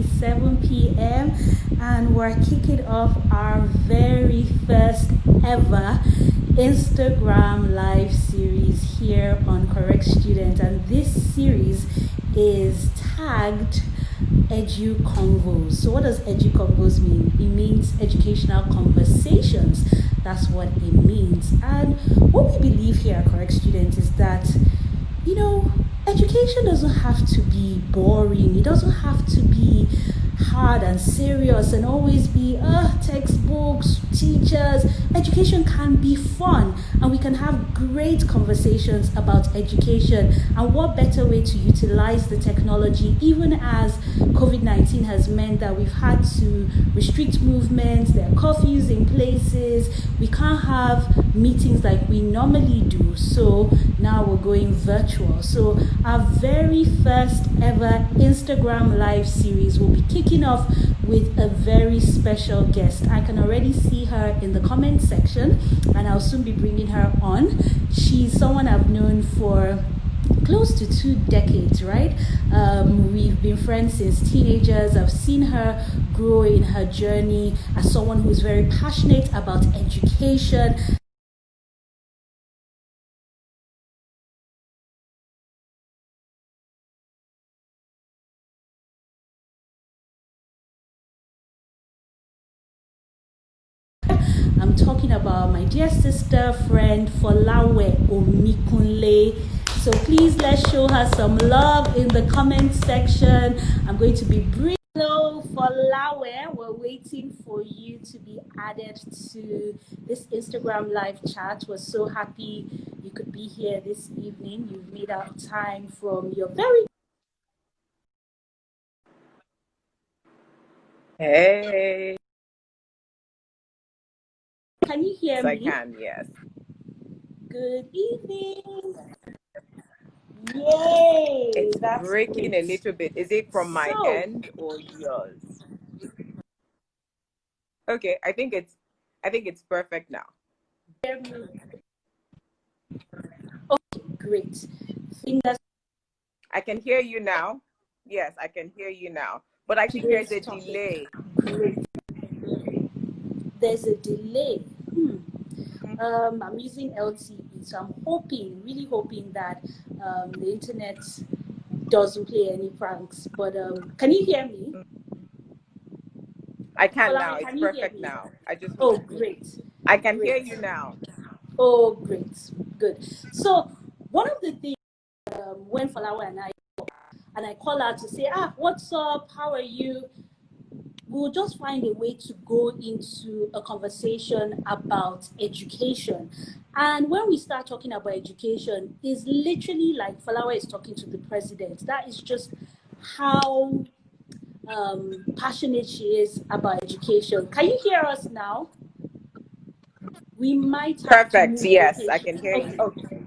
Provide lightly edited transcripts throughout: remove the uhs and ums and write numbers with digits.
exactly 7 p.m. and we're kicking off our very first ever Instagram live series here on Correct Student, and this series is tagged Edu Convos. So what does Edu Convos mean? It means educational conversations. That's what it means. And what we believe here at Correct Student is that, education doesn't have to be boring. It doesn't have to be hard and serious and always be textbooks, teachers. Education can be fun, and we can have great conversations about education. And what better way to utilize the technology, even as COVID-19 has meant that we've had to restrict movements, there are curfews in places, we can't have meetings like we normally do, so now we're going virtual. So our very first ever Instagram live series will be kicking off with a very special guest. I can already see her in the comment section, and I'll soon be bringing her on. She's someone I've known for close to 2 decades, right? We've been friends since teenagers. I've seen her grow in her journey as someone who's very passionate about education. I'm talking about my dear sister, friend, Folawe Omikunle. So please, let's show her some love in the comment section. I'm going to be bringing. Hello, Folawe. We're waiting for you to be added to this Instagram live chat. We're so happy you could be here this evening. You've made out time from your very... Hey. Can you hear me? I can, yes. Good evening. Yay! It's That's breaking great. a little bit. Is it from my end or yours? Okay, I think it's perfect now. Okay, great. Fingers. I can hear you now. Yes, I can hear you now. But I think there's a delay. Great. There's a delay. I'm using LTE, so I'm really hoping that the internet doesn't play any pranks. But can you hear me? I can now. It's perfect now. Great. I can hear you now. Oh, great. Good. So one of the things when Folawe and I call her to say, what's up? How are you? We'll just find a way to go into a conversation about education. And when we start talking about education, it's literally like Folawe is talking to the president. That is just how passionate she is about education. Can you hear us now? We might have Perfect. Yes, I can hear you. Okay.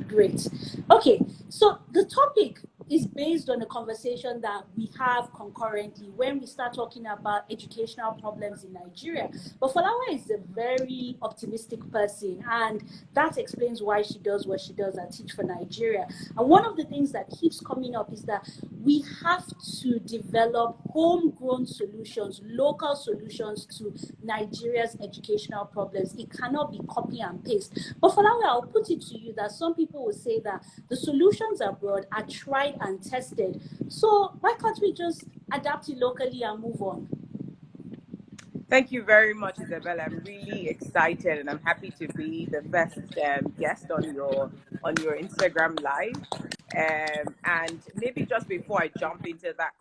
Great. Okay, so the topic is based on a conversation that we have concurrently when we start talking about educational problems in Nigeria. But Folawe is a very optimistic person, and that explains why she does what she does and teach for Nigeria. And one of the things that keeps coming up is that we have to develop homegrown solutions, local solutions to Nigeria's educational problems. It cannot be copy and paste. But Folawe, I'll put it to you that some people will say that the solutions abroad are tried and tested. So why can't we just adapt it locally and move on? Thank you very much, Isabella. I'm really excited, and I'm happy to be the first guest on your Instagram live. And maybe just before I jump into that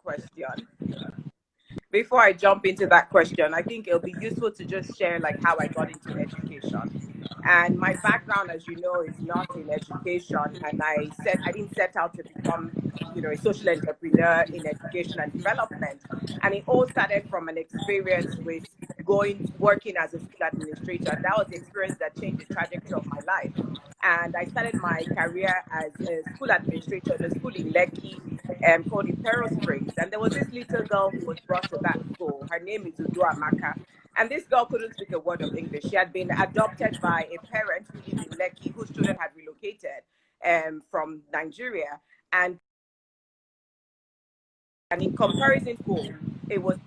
question, I think it'll be useful to just share like how I got into education. And my background, as you know, is not in education, and I didn't set out to become, a social entrepreneur in education and development. And it all started from an experience with working as a school administrator, and that was the experience that changed the trajectory of my life. And I started my career as a school administrator at a school in Lekki, called Imperial Springs. And there was this little girl who was brought to that school. Her name is Amaka. And this girl couldn't speak a word of English. She had been adopted by a parent who lived in Lekki, whose children had relocated from Nigeria. And And in comparison school, it was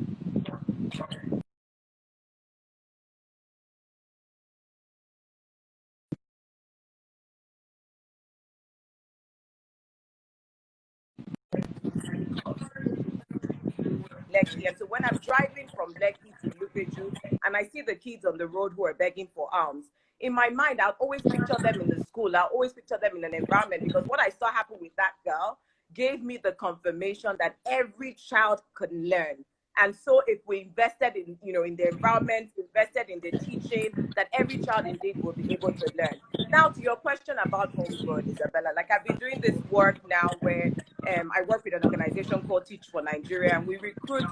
Lekki. And so when I'm driving from Lekki to Lupeju and I see the kids on the road who are begging for alms, in my mind, I'll always picture them in the school. I'll always picture them in an environment, because what I saw happen with that girl gave me the confirmation that every child could learn. And so if we invested in, in the environment, invested in the teaching, that every child indeed will be able to learn. Now, to your question about homegrown, Isabella, like I've been doing this work now where I work with an organization called Teach for Nigeria, and we recruit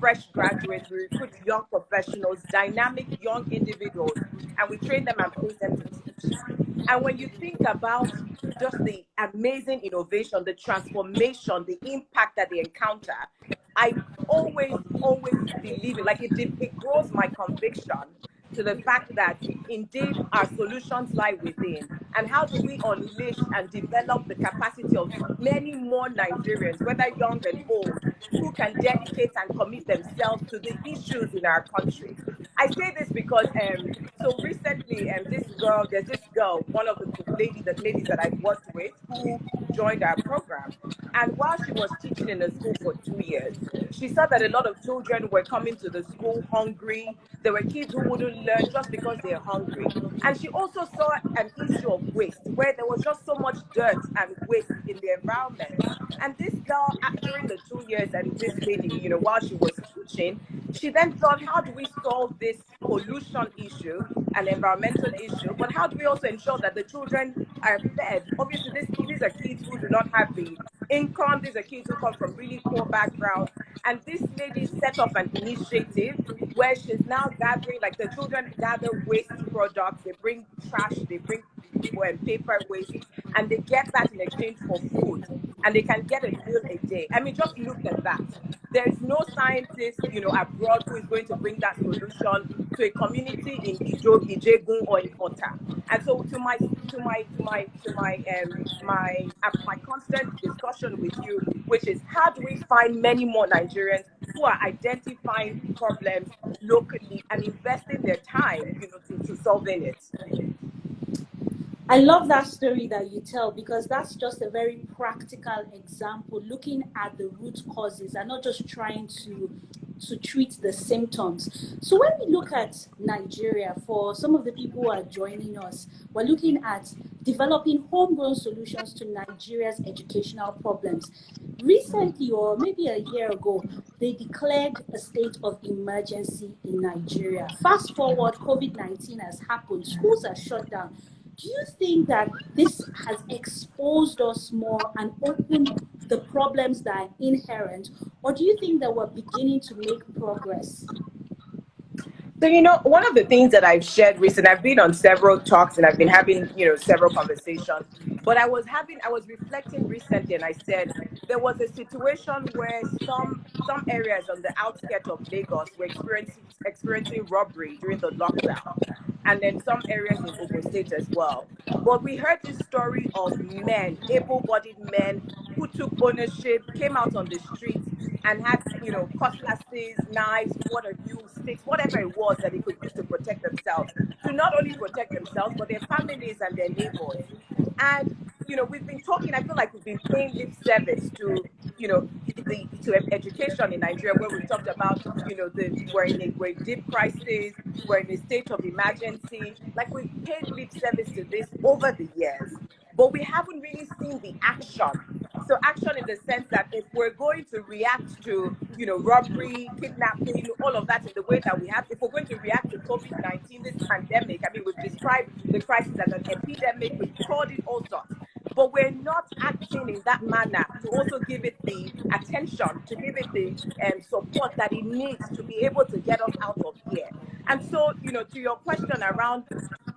fresh graduates, we recruit young professionals, dynamic young individuals, and we train them and place them to teach. And when you think about just the amazing innovation, the transformation, the impact that they encounter, I always believe it. Like it grows my conviction to the fact that indeed our solutions lie within. And how do we unleash and develop the capacity of many more Nigerians, whether young and old, who can dedicate and commit themselves to the issues in our country? I say this because so recently there's this girl, one of the ladies that I've worked with, who joined our program. And while she was teaching in the school for 2 years, she saw that a lot of children were coming to the school hungry. There were kids who wouldn't learn just because they're hungry. And she also saw an issue of waste, where there was just so much dirt and waste in the environment. And this girl, during the 2 years, and this lady, while she was teaching, she then thought, how do we solve this pollution issue, an environmental issue, but how do we also ensure that the children are fed? Obviously, these are kids who do not have the income. These are kids who come from really poor backgrounds. And this lady set up an initiative where she's now gathering, like the children gather waste products, they bring trash, they bring paper waste, and they get that in exchange for food. And they can get a meal a day. I mean, just look at that. There's no scientist, abroad who is going to bring that solution to a community in Ijegun or in Ota. And so my constant discussion with you, which is how do we find many more Nigerians who are identifying problems locally and investing their time, to solving it? I love that story that you tell, because that's just a very practical example, looking at the root causes and not just trying to treat the symptoms. So when we look at Nigeria, for some of the people who are joining us, we're looking at developing homegrown solutions to Nigeria's educational problems. Recently, or maybe a year ago, they declared a state of emergency in Nigeria. Fast forward, COVID-19 has happened, schools are shut down. Do you think that this has exposed us more and opened the problems that are inherent, or do you think that we're beginning to make progress? So, one of the things that I've shared recently, I've been on several talks and I've been having, several conversations, but I was reflecting recently, and I said there was a situation where some areas on the outskirts of Lagos were experiencing robbery during the lockdown, and then some areas in Ogun State as well. But we heard this story of men, able-bodied men, who took ownership, came out on the streets, and had, cutlasses, knives, sticks, whatever it was that they could use to protect themselves, to not only protect themselves, but their families and their neighbors. And, we've been talking, I feel like we've been paying lip service to, to education in Nigeria, where we've talked about, we're in a deep crisis, we're in a state of emergency. Like, we've paid lip service to this over the years, but we haven't really seen the action. So action in the sense that if we're going to react to, robbery, kidnapping, all of that in the way that we have, if we're going to react to COVID-19, this pandemic, I mean, we've described the crisis as an epidemic, we've called it all sorts, but we're not acting in that manner to also give it the attention, to give it the support that it needs to be able to get us out of here. And so, to your question around,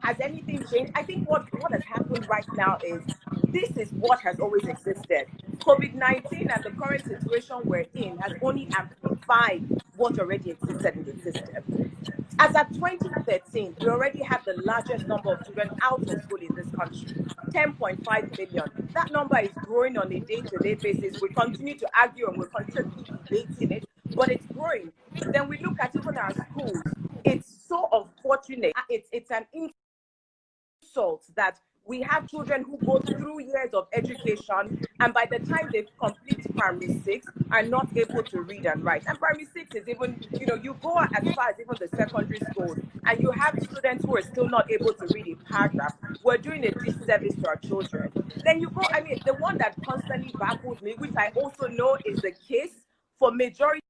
has anything changed? I think what has happened right now is this is what has always existed. COVID-19 and the current situation we're in has only amplified what already existed in the system. As at 2013, we already had the largest number of children out of school in this country, 10.5 million. That number is growing on a day-to-day basis. We continue to argue and we're constantly debating it, but it's growing. Then we look at even our schools. It's so unfortunate. It's an insult that we have children who go through years of education, and by the time they complete primary 6, are not able to read and write. And primary 6 is even, you go as far as even the secondary schools, and you have students who are still not able to read a paragraph. We're doing a disservice to our children. Then you go, I mean, the one that constantly baffles me, which I also know is the case for majority,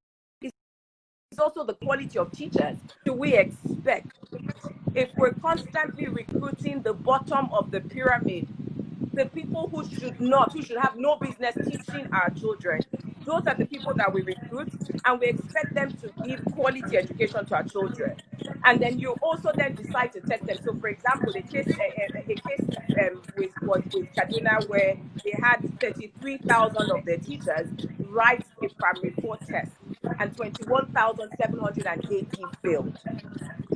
is also the quality of teachers. Do we expect, if we're constantly recruiting the bottom of the pyramid, the people who should have no business teaching our children, those are the people that we recruit, and we expect them to give quality education to our children. And then you also then decide to test them. So, for example, a case was with Kaduna, where they had 33,000 of their teachers write a primary 4 test, and 21,780 failed.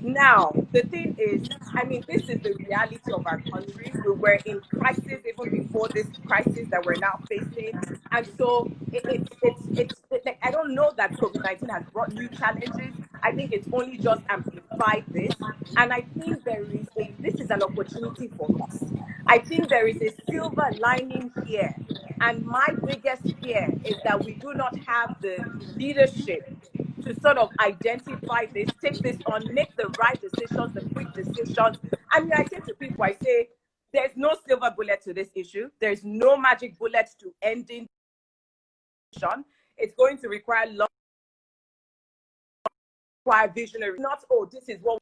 Now, the thing is, I mean, this is the reality of our country. We were in crisis even before this crisis that we're now facing. And so it's like, I don't know that COVID-19 has brought new challenges. I think it's only just amplified this. And I think this is an opportunity for us. I think there is a silver lining here. And my biggest fear is that we do not have the leadership to sort of identify this, take this on, make the right decisions, the quick decisions. I mean, I say to people, I say, there's no silver bullet to this issue. There's no magic bullet to ending. It's going to require visionary, not, oh, this is what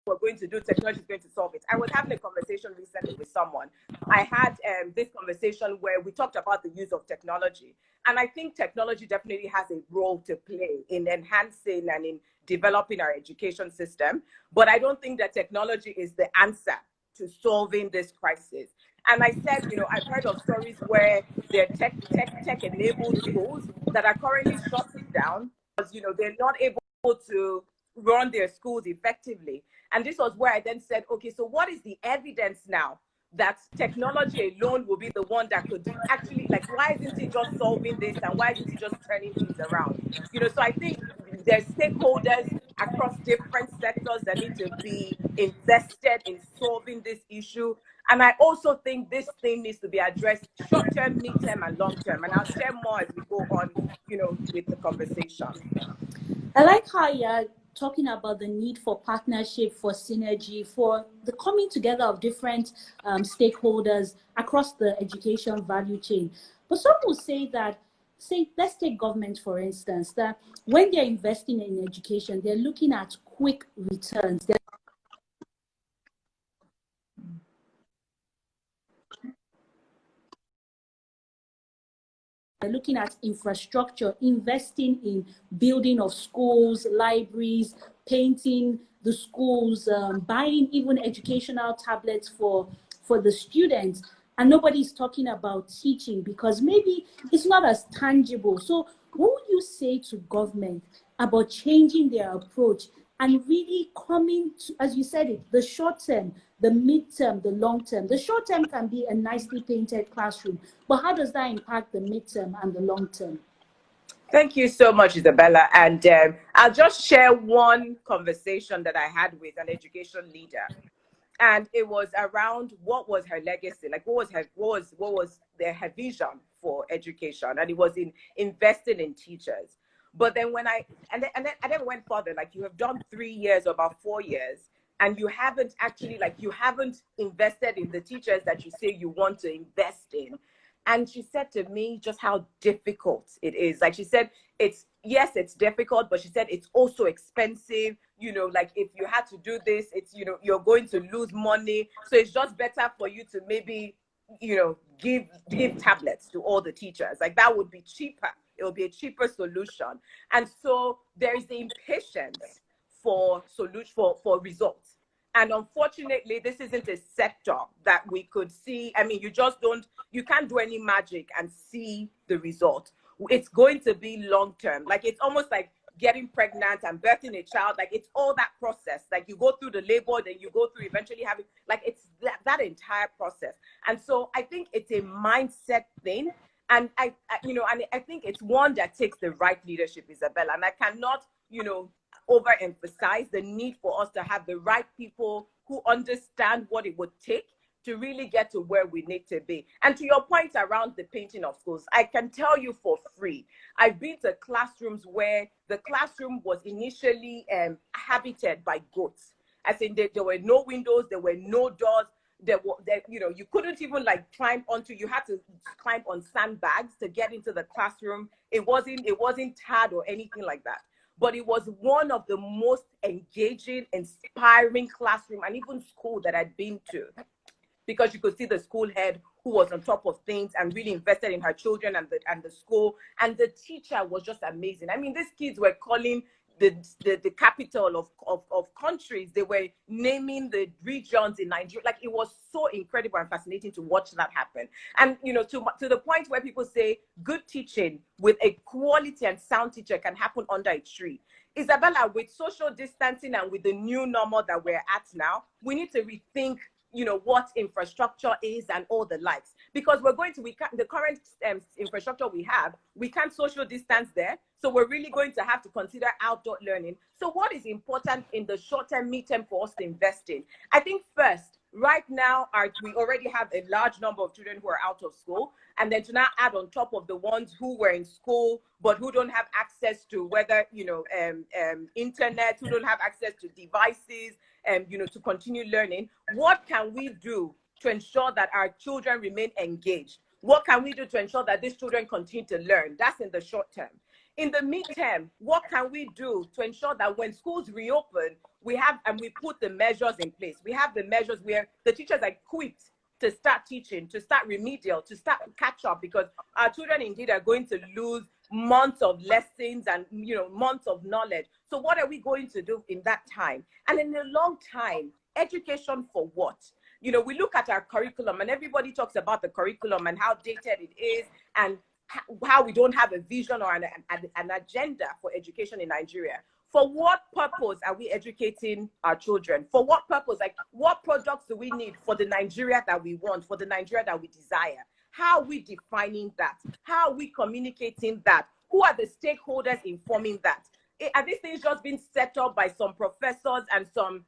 we're going to do, technology is going to solve it. I was having a conversation recently with someone. I had this conversation where we talked about the use of technology. And I think technology definitely has a role to play in enhancing and in developing our education system. But I don't think that technology is the answer to solving this crisis. And I said, I've heard of stories where there are tech-enabled schools that are currently shutting down because, they're not able to run their schools effectively. And this was where I then said, okay, so what is the evidence now that technology alone will be the one that could actually, like, why isn't it just solving this, and why isn't it just turning things around? So I think there's stakeholders across different sectors that need to be invested in solving this issue. And I also think this thing needs to be addressed short-term, mid-term, and long-term. And I'll share more as we go on, with the conversation. I like how you're talking about the need for partnership, for synergy, for the coming together of different stakeholders across the education value chain. But some will say that, let's take government, for instance, that when they're investing in education, they're looking at quick returns. They're looking at infrastructure, investing in building of schools, libraries, painting the schools, buying even educational tablets for the students. And nobody's talking about teaching because maybe it's not as tangible. So what would you say to government about changing their approach and really coming to, as you said it, the short term, the mid-term, the long term? The short term can be a nicely painted classroom, but how does that impact the mid-term and the long term? Thank you so much, Isabella. And I'll just share one conversation that I had with an education leader. And it was around what was her legacy, like what was her vision for education, and it was in investing in teachers. But then when I then went further, like, you have done 3 years or about 4 years, and you haven't actually, you haven't invested in the teachers that you say you want to invest in. And she said to me just how difficult it is. Like, she said, it's difficult, but she said it's also expensive. Like, if you had to do this, it's, you're going to lose money. So it's just better for you to maybe, give tablets to all the teachers. Like, that would be cheaper. It will be a cheaper solution. And so there is the impatience for results. And unfortunately, this isn't a sector that we could see. I mean, you can't do any magic and see the result. It's going to be long term. Like, it's almost like getting pregnant and birthing a child. Like, it's all that process. Like, you go through the labor, then you go through eventually having, like, it's that entire process. And so I think it's a mindset thing. And I think it's one that takes the right leadership, Isabella. And I cannot, overemphasize the need for us to have the right people who understand what it would take to really get to where we need to be. And to your point around the painting of schools, I can tell you for free, I've been to classrooms where the classroom was initially habited by goats. As in, there were no windows, there were no doors. You couldn't even like climb onto, you had to climb on sandbags to get into the classroom. It wasn't tarred or anything like that. But it was one of the most engaging, inspiring classroom and even school that I'd been to, because you could see the school head who was on top of things and really invested in her children and the school. And the teacher was just amazing. I mean, these kids were calling the capital of countries. They were naming the regions in Nigeria. Like, it was so incredible and fascinating to watch that happen. And, to the point where people say good teaching with a quality and sound teacher can happen under a tree. Isabella, with social distancing and with the new normal that we're at now, we need to rethink what infrastructure is and all the likes, because the current infrastructure we can't social distance there. So we're really going to have to consider outdoor learning. So what is important in the short term, mid-term for us to invest in? I think first, right now, we already have a large number of children who are out of school. And then to now add on top of the ones who were in school, but who don't have access to internet, who don't have access to devices, to continue learning. What can we do to ensure that our children remain engaged? What can we do to ensure that these children continue to learn? That's in the short term. In the midterm, what can we do to ensure that when schools reopen, we put the measures in place? We have the measures where the teachers are equipped to start teaching, to start remedial, to start catch up, because our children indeed are going to lose months of lessons and months of knowledge. So what are we going to do in that time? And in a long time, education for what? We look at our curriculum and everybody talks about the curriculum and how dated it is and how we don't have a vision or an agenda for education in Nigeria. For what purpose are we educating our children? For what purpose? Like, what products do we need for the Nigeria that we want, for the Nigeria that we desire? How are we defining that? How are we communicating that? Who are the stakeholders informing that? Are these things just being set up by some professors and some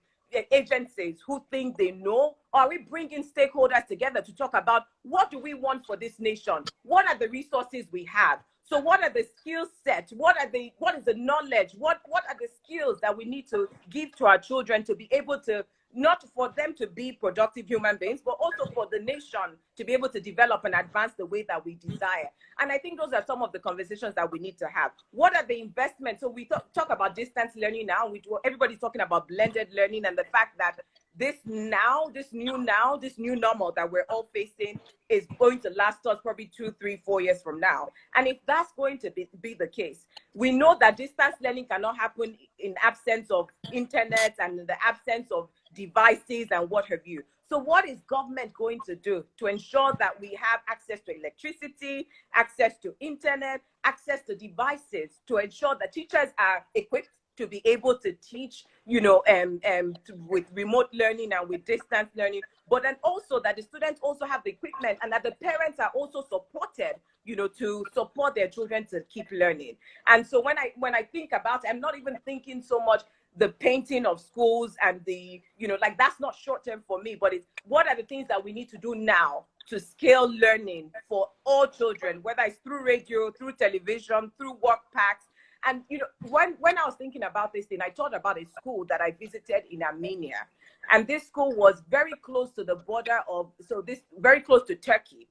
agencies who think they know? Or are we bringing stakeholders together to talk about what do we want for this nation? What are the resources we have? So what are the skill sets? What is the knowledge? What are the skills that we need to give to our children to be able to, not for them to be productive human beings, but also for the nation to be able to develop and advance the way that we desire? And I think those are some of the conversations that we need to have. What are the investments? So we talk about distance learning now. Everybody's talking about blended learning and the fact that this new normal that we're all facing is going to last us probably 2, 3, 4 years from now. And if that's going to be the case, we know that distance learning cannot happen in absence of internet and in the absence of devices and what have you. So what is government going to do to ensure that we have access to electricity, access to internet, access to devices, to ensure that teachers are equipped to be able to teach, with remote learning and with distance learning, but then also that the students also have the equipment and that the parents are also supported, to support their children to keep learning. And so when I think about it, I'm not even thinking so much the painting of schools and that's not short term for me, but it's what are the things that we need to do now to scale learning for all children, whether it's through radio, through television, through work packs. And when I was thinking about this thing, I thought about a school that I visited in Armenia, and this school was very close to the border very close to Turkey,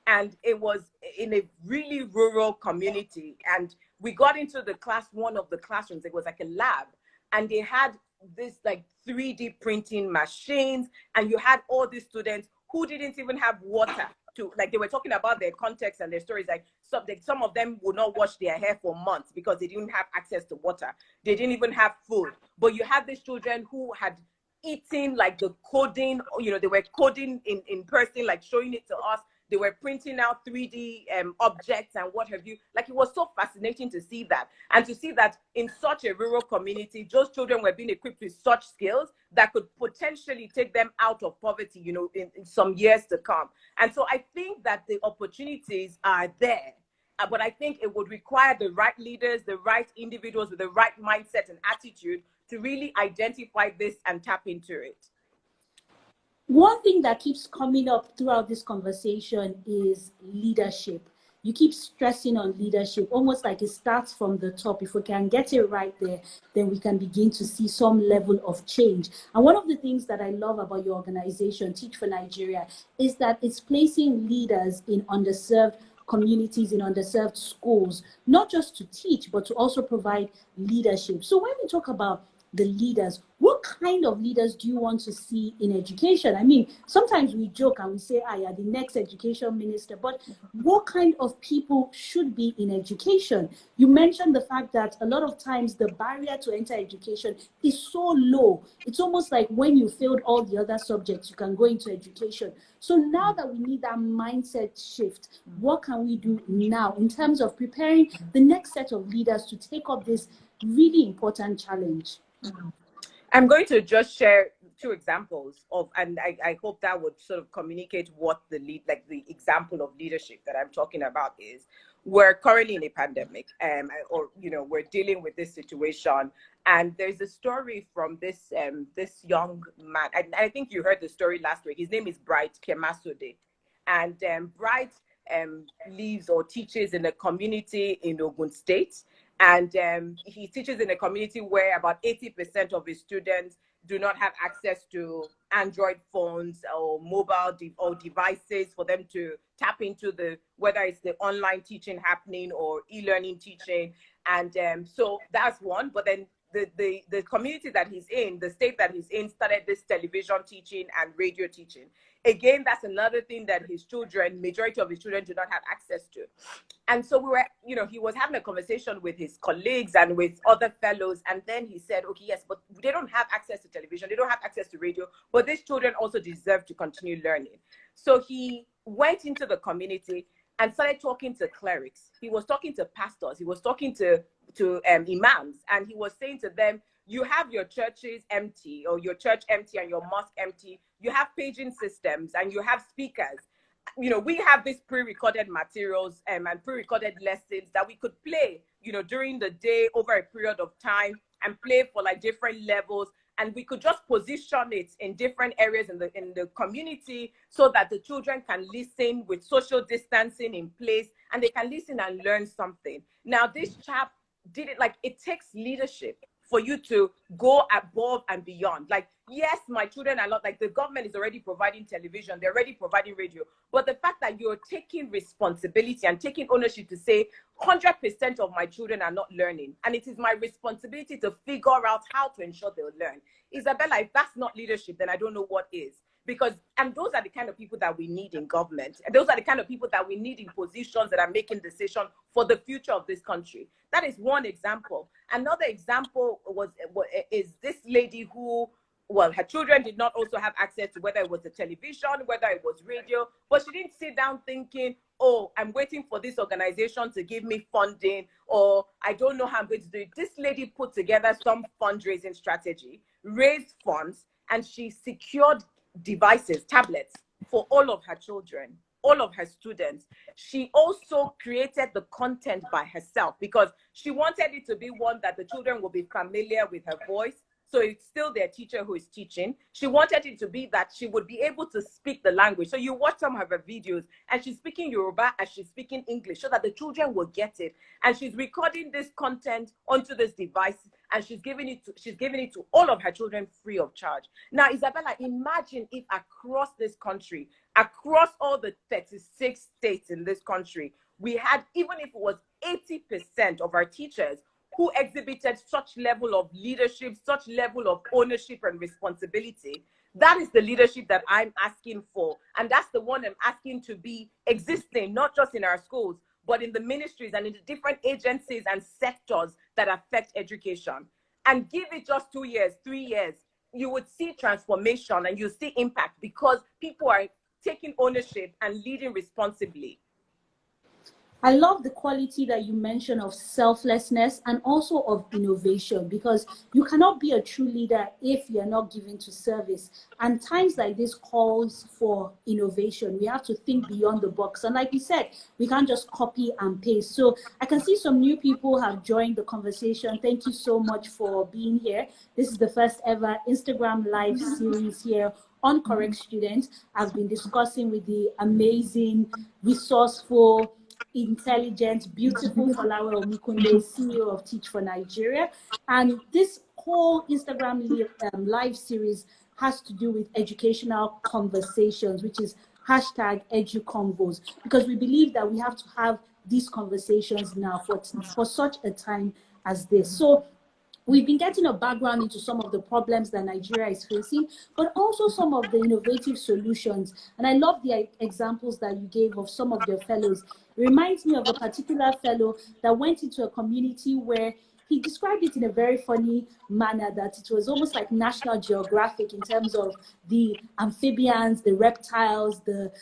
and it was in a really rural community. And we got into one of the classrooms. It was like a lab, and they had this like 3D printing machines, and you had all these students who didn't even have water. They were talking about their context and their stories. Like some of them would not wash their hair for months because they didn't have access to water. They didn't even have food. But you have these children who had eaten like the coding, they were coding in person, like showing it to us. They were printing out 3D objects and what have you. Like, it was so fascinating to see that. And to see that in such a rural community, those children were being equipped with such skills that could potentially take them out of poverty, you know, in some years to come. And so I think that the opportunities are there. But I think it would require the right leaders, the right individuals with the right mindset and attitude to really identify this and tap into it. One thing that keeps coming up throughout this conversation is leadership. You keep stressing on leadership, almost like it starts from the top. If we can get it right there, then we can begin to see some level of change. And one of the things that I love about your organization, Teach for Nigeria, is that it's placing leaders in underserved communities, in underserved schools, not just to teach, but to also provide leadership. So when we talk about the leaders, what kind of leaders do you want to see in education? I mean, sometimes we joke and we say, you're the next education minister, but what kind of people should be in education? You mentioned the fact that a lot of times the barrier to enter education is so low. It's almost like when you failed all the other subjects, you can go into education. So now that we need that mindset shift, what can we do now in terms of preparing the next set of leaders to take up this really important challenge? I'm going to just share two examples of, and I hope that would sort of communicate what the the example of leadership that I'm talking about is. We're currently in a pandemic, or you know, we're dealing with this situation, and there's a story from this this young man. I think you heard the story last week. His name is Bright Kemasode, and Bright lives or teaches in a community in Ogun State. And he teaches in a community where about 80% of his students do not have access to Android phones or mobile devices for them to tap into whether it's the online teaching happening or e-learning teaching. And so that's one. But then the community that he's in, the state that he's in, started this television teaching and radio teaching. Again, that's another thing that his children, majority of his children, do not have access to. And so we were, you know, he was having a conversation with his colleagues and with other fellows. And then he said, okay, yes, but they don't have access to television. They don't have access to radio, but these children also deserve to continue learning. So he went into the community and started talking to clerics. He was talking to pastors. He was talking to imams. And he was saying to them, you have your churches empty, or your church empty and your mosque empty. You have paging systems and you have speakers. You know, we have these pre-recorded materials and pre-recorded lessons that we could play, you know, during the day over a period of time and play for like different levels. And we could just position it in different areas in the community so that the children can listen with social distancing in place, and they can listen and learn something. Now, this chap did it. Like, it takes leadership for you to go above and beyond. Like, yes, my children are not, like, the government is already providing television, they're already providing radio, but the fact that you're taking responsibility and taking ownership to say 100% of my children are not learning, and it is my responsibility to figure out how to ensure they'll learn. Isabella, if that's not leadership, then I don't know what is. Because, and those are the kind of people that we need in government. And those are the kind of people that we need in positions that are making decisions for the future of this country. That is one example. Another example is this lady who, well, her children did not also have access to whether it was the television, whether it was radio, but she didn't sit down thinking, oh, I'm waiting for this organization to give me funding, or I don't know how I'm going to do it. This lady put together some fundraising strategy, raised funds, and she secured devices, tablets for all of her children, all of her students. She also created the content by herself because she wanted it to be one that the children will be familiar with her voice. So it's still their teacher who is teaching. She wanted it to be that she would be able to speak the language. So you watch some of her videos and she's speaking Yoruba and she's speaking English so that the children will get it. And she's recording this content onto this device and she's giving it to all of her children free of charge. Now, Isabella, imagine if across this country, across all the 36 states in this country, we had, even if it was 80% of our teachers who exhibited such level of leadership, such level of ownership and responsibility. That is the leadership that I'm asking for. And that's the one I'm asking to be existing, not just in our schools, but in the ministries and in the different agencies and sectors that affect education. And give it just 2 years, 3 years, you would see transformation and you see impact because people are taking ownership and leading responsibly. I love the quality that you mentioned of selflessness and also of innovation, because you cannot be a true leader if you're not given to service. And times like this calls for innovation. We have to think beyond the box. And like you said, we can't just copy and paste. So I can see some new people have joined the conversation. Thank you so much for being here. This is the first ever Instagram Live series here on Correct Students. I've been discussing with the amazing, resourceful, intelligent, beautiful Folawe Omikunle, CEO of Teach for Nigeria. And this whole Instagram live series has to do with educational conversations, which is hashtag EduConvos, because we believe that we have to have these conversations now for such a time as this. So we've been getting a background into some of the problems that Nigeria is facing, but also some of the innovative solutions. And I love the examples that you gave of some of your fellows. It reminds me of a particular fellow that went into a community where he described it in a very funny manner, that it was almost like National Geographic in terms of the amphibians, the reptiles, the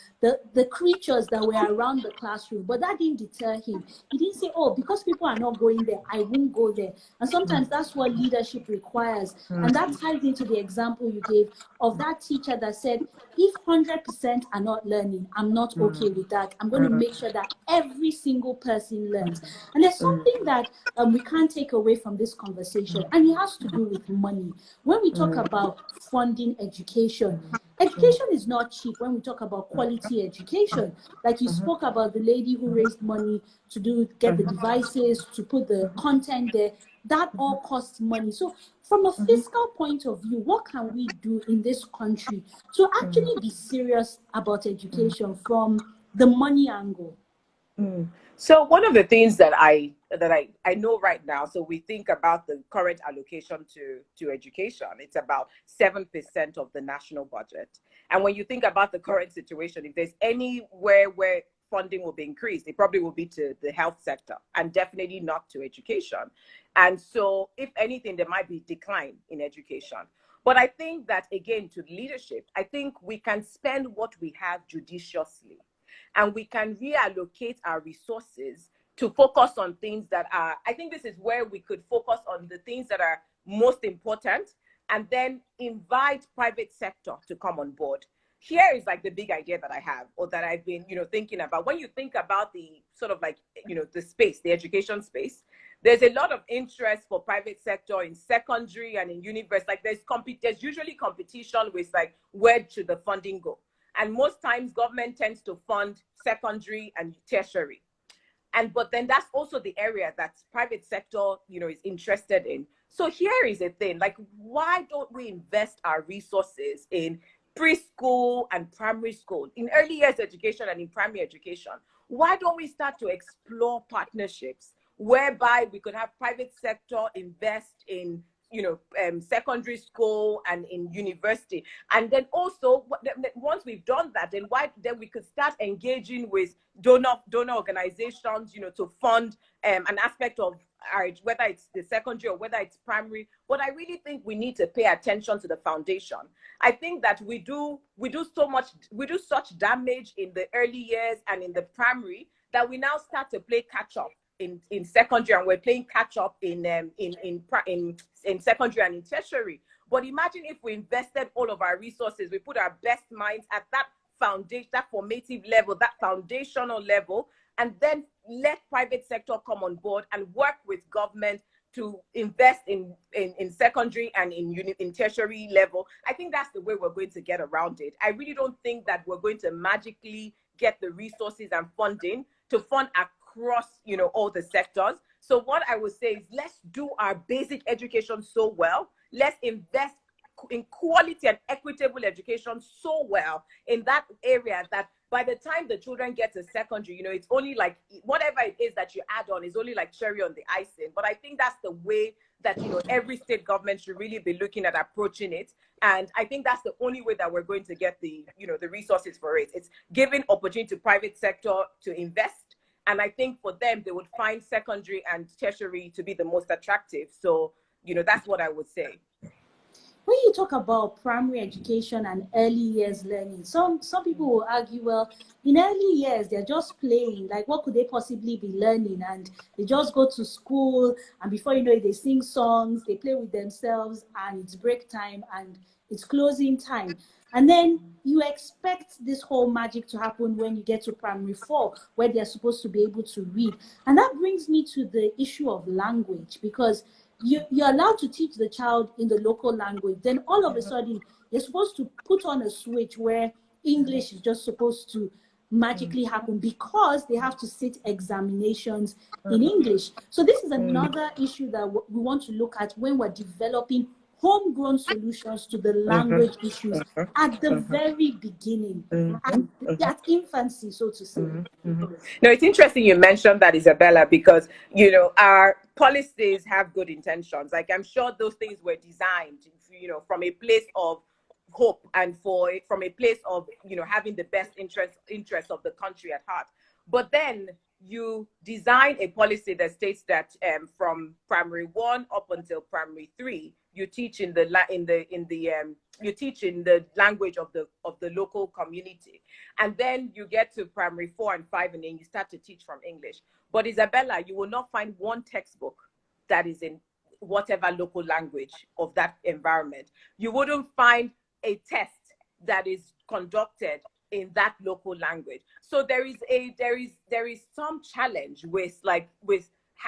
creatures that were around the classroom. But that didn't deter him. He didn't say, oh, because people are not going there, I won't go there. And sometimes that's what leadership requires. And that ties into the example you gave of that teacher that said, if 100% are not learning, I'm not okay with that. I'm going to make sure that every single person learns. And there's something that we can't take away from this conversation, and it has to do with money. When we talk about funding education, education is not cheap. When we talk about quality education, like you spoke about the lady who raised money to get the devices, to put the content there, that all costs money. So from a fiscal point of view, what can we do in this country to actually be serious about education from the money angle? So one of the things that I know right now, so we think about the current allocation to education, it's about 7% of the national budget. And when you think about the current situation, if there's anywhere where funding will be increased, it probably will be to the health sector and definitely not to education. And so if anything, there might be decline in education. But I think that, again, to leadership, I think we can spend what we have judiciously. And we can reallocate our resources to focus on things that are, I think this is where we could focus on the things that are most important, and then invite private sector to come on board. Here is like the big idea that I have, or that I've been, thinking about. When you think about the sort of like, the space, the education space, there's a lot of interest for private sector in secondary and in university. Like there's usually competition with like, where should the funding go? And most times government tends to fund secondary and tertiary. But then that's also the area that private sector, is interested in. So here is a thing, like, why don't we invest our resources in preschool and primary school, in early years education and in primary education? Why don't we start to explore partnerships whereby we could have private sector invest in secondary school and in university, and then also once we've done that, then we could start engaging with donor organizations, to fund an aspect of whether it's the secondary or whether it's primary. But I really think we need to pay attention to the foundation. I think that we do such damage in the early years and in the primary that we now start to play catch up in secondary, and we're playing catch up in secondary and in tertiary. But imagine if we invested all of our resources, we put our best minds at that foundation, that formative level, that foundational level, and then let private sector come on board and work with government to invest in secondary and in tertiary level. I think that's the way we're going to get around it. I really don't think that we're going to magically get the resources and funding to fund across, all the sectors. So what I would say is, let's do our basic education so well. Let's invest in quality and equitable education so well in that area that by the time the children get to secondary, it's only like whatever it is that you add on is only like cherry on the icing. But I think that's the way that, every state government should really be looking at approaching it. And I think that's the only way that we're going to get the resources for it. It's giving opportunity to private sector to invest. And I think for them, they would find secondary and tertiary to be the most attractive. So, that's what I would say. when you talk about primary education and early years learning, some people will argue, well, in early years they're just playing. Like, what could they possibly be learning? And they just go to school, and before you know it, they sing songs, they play with themselves, and it's break time and it's closing time. And then you expect this whole magic to happen when you get to primary four, where they're supposed to be able to read. And that brings me to the issue of language, because you're allowed to teach the child in the local language. Then all of a sudden, you're supposed to put on a switch where English is just supposed to magically happen because they have to sit examinations in English. So this is another issue that we want to look at when we're developing homegrown solutions to the language issues at the very beginning, at infancy, so to say. No, it's interesting you mentioned that, Isabella, because, you know, our policies have good intentions. Like, I'm sure those things were designed, you know, from a place of hope and from a place of, you know, having the best interest of the country at heart. But then you design a policy that states that from primary 1 up until primary 3, you teach you teach in the language of the local community, and then you get to primary 4 and 5, and then you start to teach from English. But Isabella, you will not find one textbook that is in whatever local language of that environment. You wouldn't find a test that is conducted in that local language. So there is some challenge with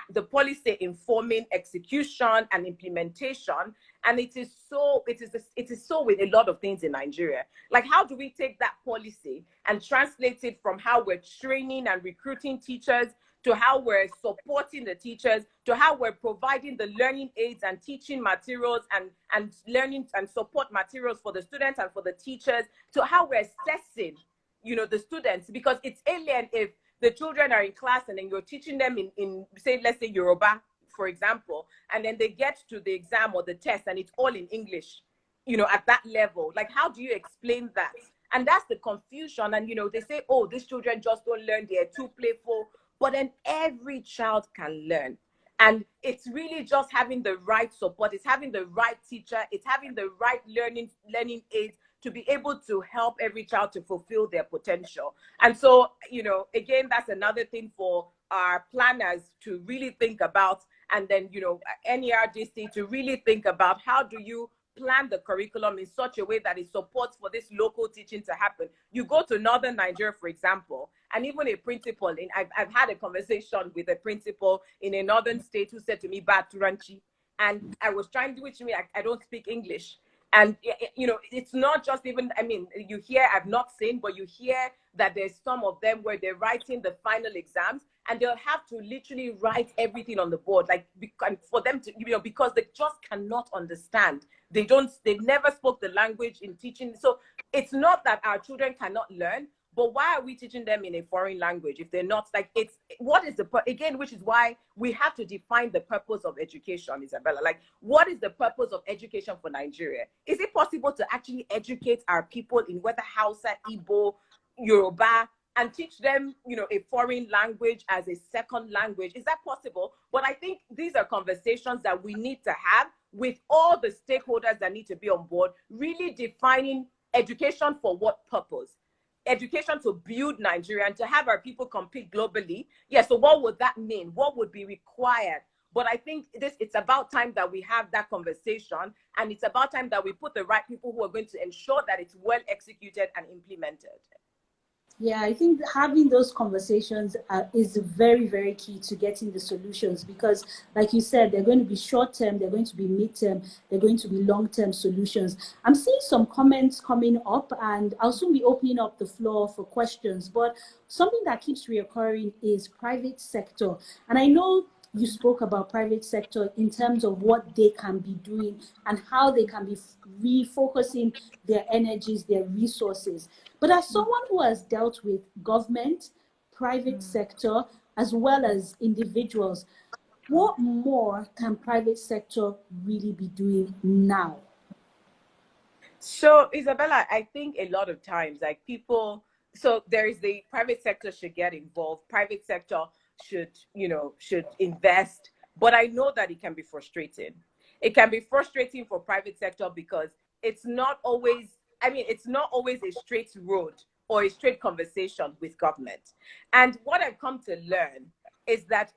the policy informing execution and implementation, and it is so with a lot of things in Nigeria. Like, how do we take that policy and translate it from how we're training and recruiting teachers to how we're supporting the teachers, to how we're providing the learning aids and teaching materials and learning and support materials for the students and for the teachers, to how we're assessing, you know, the students? Because it's alien if the children are in class and then you're teaching them in say, let's say Yoruba, for example, and then they get to the exam or the test and it's all in English, you know, at that level. Like, how do you explain that? And that's the confusion. And, you know, they say, oh, these children just don't learn, they're too playful. But then every child can learn. And it's really just having the right support. It's having the right teacher. It's having the right learning aids to be able to help every child to fulfill their potential. And so, you know, again, that's another thing for our planners to really think about. And then, you know, NERDC to really think about, how do you plan the curriculum in such a way that it supports for this local teaching to happen. You go to Northern Nigeria, for example, and even a principal, I've had a conversation with a principal in a northern state who said to me, Baturanchi, and I was trying to, which means I don't speak English. And, you know, it's not just even, I mean, you hear, I've not seen, but you hear that there's some of them where they're writing the final exams and they'll have to literally write everything on the board, like, for them to, you know, because they just cannot understand. They never spoke the language in teaching. So it's not that our children cannot learn, but why are we teaching them in a foreign language if they're not, like, again, which is why we have to define the purpose of education, Isabella. Like, what is the purpose of education for Nigeria? Is it possible to actually educate our people in whether Hausa, Igbo, Yoruba, and teach them, you know, a foreign language as a second language? Is that possible? But I think these are conversations that we need to have with all the stakeholders that need to be on board, really defining education for what purpose? Education to build Nigeria and to have our people compete globally. Yeah, so what would that mean? What would be required? But I think it's about time that we have that conversation, and it's about time that we put the right people who are going to ensure that it's well executed and implemented. Yeah, I think having those conversations is very, very key to getting the solutions, because, like you said, they're going to be short-term, they're going to be mid-term, they're going to be long-term solutions. I'm seeing some comments coming up, and I'll soon be opening up the floor for questions. But something that keeps reoccurring is private sector. And I know you spoke about private sector in terms of what they can be doing and how they can be refocusing their energies, their resources. But as someone who has dealt with government, private sector, as well as individuals, what more can private sector really be doing now? So, Isabella, I think a lot of times, like, people, so there is the private sector should get involved. Private sector should invest. But I know that it can be frustrating. It can be frustrating for private sector because it's not always, it's not always a straight road or a straight conversation with government. And what I've come to learn is that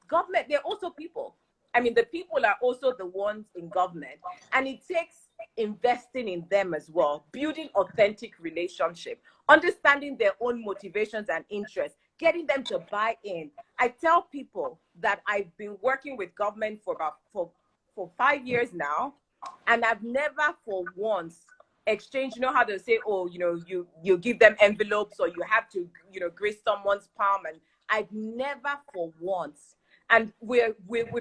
government, they're also people. The people are also the ones in government, and it takes investing in them as well, building authentic relationship, understanding their own motivations and interests, getting them to buy in. I tell people that I've been working with government for 5 years now, and I've never for once exchanged, you know how they say, oh, you give them envelopes, or you have to, grace someone's palm, and I've never for once. And we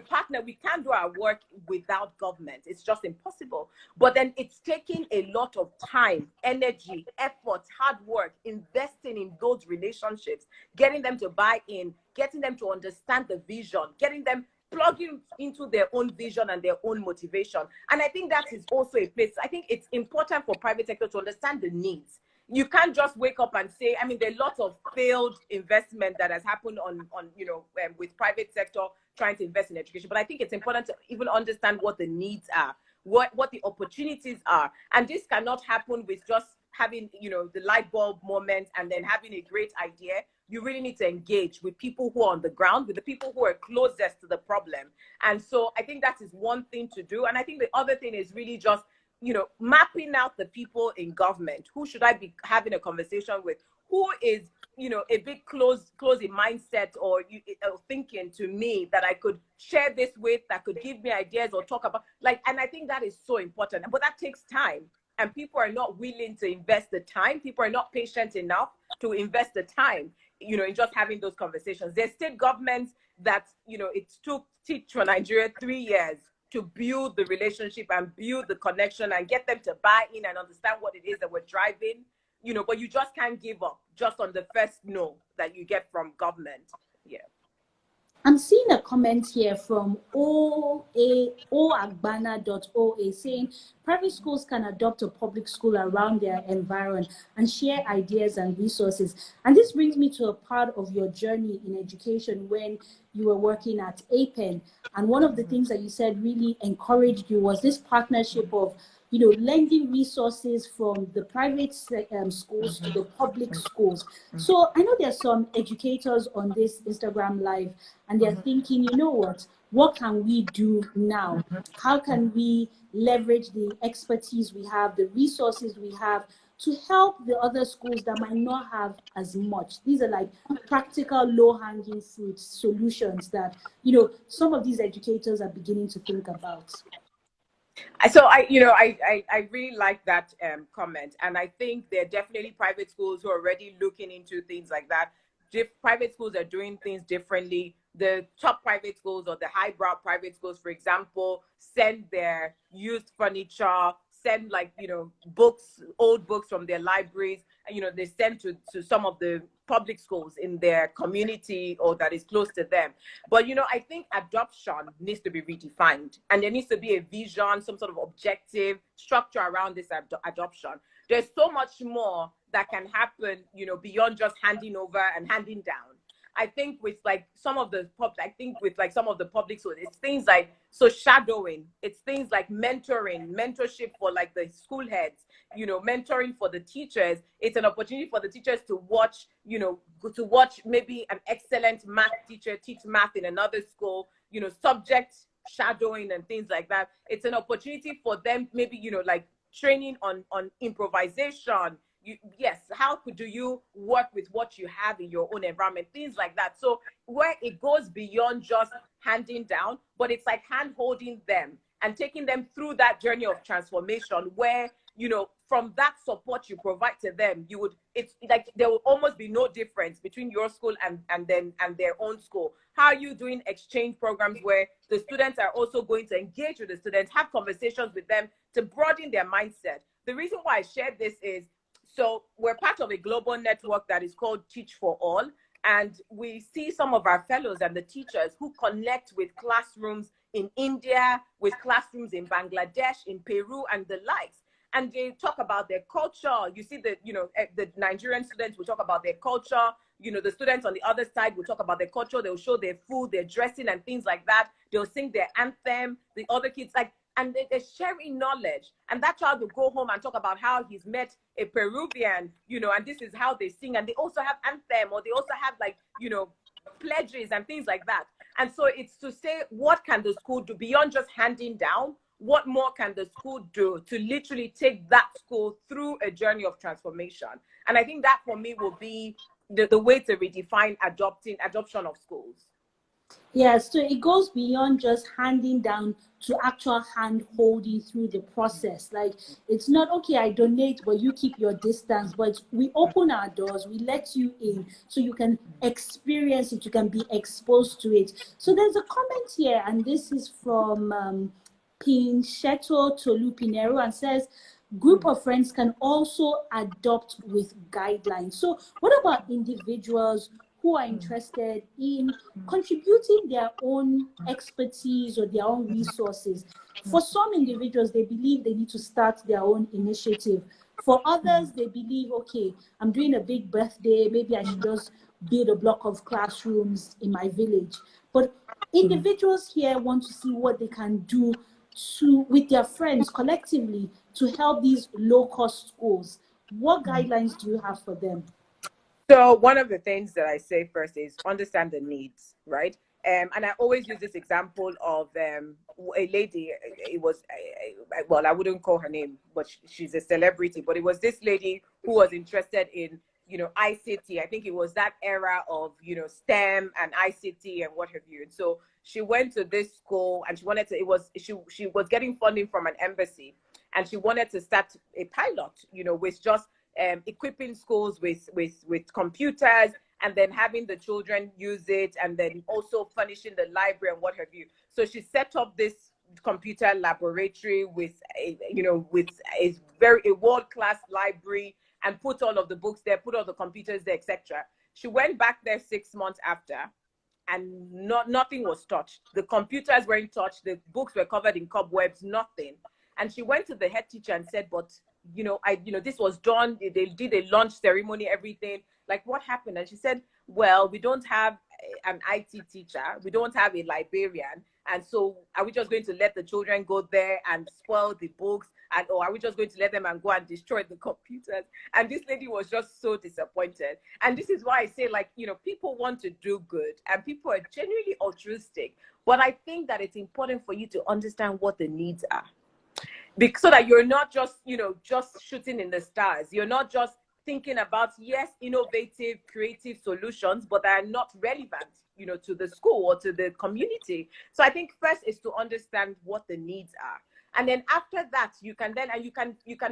partner. We can't do our work without government. It's just impossible. But then it's taking a lot of time, energy, effort, hard work, investing in those relationships, getting them to buy in, getting them to understand the vision, getting them plugging into their own vision and their own motivation. And I think that is also a place. I think it's important for private sector to understand the needs. You can't just wake up and say, there are lots of failed investment that has happened on with private sector trying to invest in education. But I think it's important to even understand what the needs are, what the opportunities are. And this cannot happen with just having, the light bulb moment and then having a great idea. You really need to engage with people who are on the ground, with the people who are closest to the problem. And so I think that is one thing to do. And I think the other thing is really just mapping out the people in government. Who should I be having a conversation with? Who is, a bit close in mindset or thinking to me that I could share this with, that could give me ideas or talk about, and I think that is so important. But that takes time, and people are not willing to invest the time. People are not patient enough to invest the time, in just having those conversations. There's state governments that, it took Teach for Nigeria 3 years to build the relationship and build the connection and get them to buy in and understand what it is that we're driving, but you just can't give up just on the first no that you get from government. Yeah. I'm seeing a comment here from oagbana.oa saying private schools can adopt a public school around their environment and share ideas and resources. And this brings me to a part of your journey in education when you were working at APEN. And one of the things that you said really encouraged you was this partnership of lending resources from the private schools to the public schools. So I know there's some educators on this Instagram Live, and they're thinking, what can we do now? How can we leverage the expertise we have, the resources we have, to help the other schools that might not have as much? These are like practical, low-hanging fruit solutions that, some of these educators are beginning to think about. So I really like that comment, and I think there are definitely private schools who are already looking into things like that. Private schools are doing things differently. The top private schools or the highbrow private schools, for example, send their used furniture, send books, old books from their libraries, and they send to some of the public schools in their community or that is close to them. But I think adoption needs to be redefined, and there needs to be a vision, some sort of objective structure around this adoption. There's so much more that can happen, beyond just handing over and handing down. I think with some of the public schools, it's things like shadowing, it's things like mentorship for the school heads, mentoring for the teachers. It's an opportunity for the teachers to watch maybe an excellent math teacher teach math in another school, subject shadowing and things like that. It's an opportunity for them, maybe, training on improvisation. How do you work with what you have in your own environment, things like that. So where it goes beyond just handing down, but it's like hand holding them and taking them through that journey of transformation where, from that support you provide to them, it's like there will almost be no difference between your school and their own school. How are you doing exchange programs where the students are also going to engage with the students, have conversations with them to broaden their mindset? The reason why I shared this is, so we're part of a global network that is called Teach for All. And we see some of our fellows and the teachers who connect with classrooms in India, with classrooms in Bangladesh, in Peru, and the likes. And they talk about their culture. You see the Nigerian students will talk about their culture. The students on the other side will talk about their culture. They'll show their food, their dressing, and things like that. They'll sing their anthem. The other kids, and they're sharing knowledge. And that child will go home and talk about how he's met a Peruvian, you know, and this is how they sing. And they also have anthem, or they also have, like, you know, pledges and things like that. And so it's to say, what can the school do beyond just handing down? What more can the school do to literally take that school through a journey of transformation? And I think that for me will be the way to redefine adoption of schools. Yeah, so it goes beyond just handing down to actual hand holding through the process. Like, it's not, okay, I donate, but you keep your distance. But we open our doors, we let you in so you can experience it, you can be exposed to it. So there's a comment here, and this is from Pinchetto Tolu Pinero, and says, group of friends can also adopt with guidelines. So what about individuals who are interested in contributing their own expertise or their own resources? For some individuals, they believe they need to start their own initiative. For others, they believe, okay, I'm doing a big birthday, maybe I should just build a block of classrooms in my village. But individuals here want to see what they can do with their friends collectively to help these low-cost schools. What guidelines do you have for them? So one of the things that I say first is understand the needs, right? And I always use this example of a lady. It was, well, I wouldn't call her name, but she's a celebrity. But it was this lady who was interested in, you know, ICT. I think it was that era of, you know, STEM and ICT and what have you. And so she went to this school, and she wanted to. She was getting funding from an embassy, and she wanted to start a pilot, you know, with just equipping schools with computers, and then having the children use it, and then also furnishing the library and what have you. So she set up this computer laboratory with a world-class library, and put all of the books there, put all the computers there, etc. She went back there 6 months after, and nothing was touched. The computers weren't touched, the books were covered in cobwebs, nothing. And she went to the head teacher and said, but this was done. They did a launch ceremony, everything. Like, what happened? And she said, well, we don't have an IT teacher. We don't have a librarian. And so are we just going to let the children go there and spoil the books? Or are we just going to let them and go and destroy the computers? And this lady was just so disappointed. And this is why I say, like, you know, people want to do good and people are genuinely altruistic. But I think that it's important for you to understand what the needs are. So that you're not just, you know, just shooting in the stars. You're not just thinking about, yes, innovative, creative solutions, but that are not relevant, you know, to the school or to the community. So I think first is to understand what the needs are. And then after that, you can